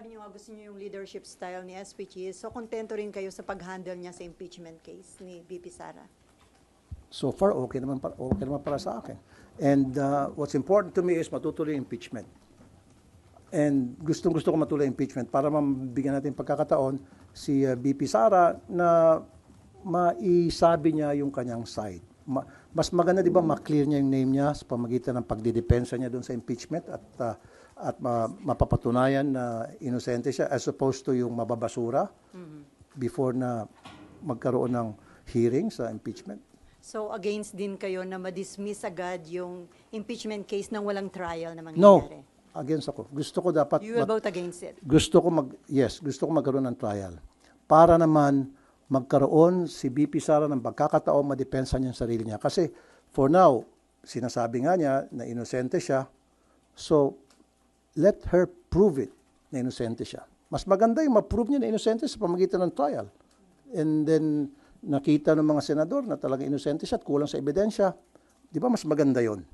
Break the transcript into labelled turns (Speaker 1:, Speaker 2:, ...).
Speaker 1: sabi niyo nga gusto niyo yung leadership style ni SP Cheese. So kontento rin kayo sa pag-handle niya sa impeachment case ni VP Sara?
Speaker 2: So far, okay naman para sa akin. And what's important to me is matutuloy yung impeachment. And gustong-gusto ko matuloy yung impeachment para mabigyan natin pagkakataon si VP Sara na maisabi niya yung kanyang side. Mas maganda, di ba, ma-clear niya yung name niya sa pamagitan ng pagdidepensa niya doon sa impeachment at mapapatunayan na inosente siya as opposed to yung mababasura before na magkaroon ng hearing sa impeachment.
Speaker 1: So against din kayo na ma-dismiss agad yung impeachment case nang walang trial na mangyayari?
Speaker 2: No, against ako. Gusto ko dapat...
Speaker 1: You will vote against it?
Speaker 2: Gusto ko magkaroon ng trial. Para naman magkaroon si VP Sara ng pagkakataon madepensa niya ang sarili niya. Kasi for now, sinasabi nga niya na inosente siya. So, let her prove it na inosente siya. Mas maganda yung ma-prove niya na inosente sa pamagitan ng trial. And then, nakita ng mga senador na talagang inosente siya at kulang sa ebidensya. Di ba mas maganda yon?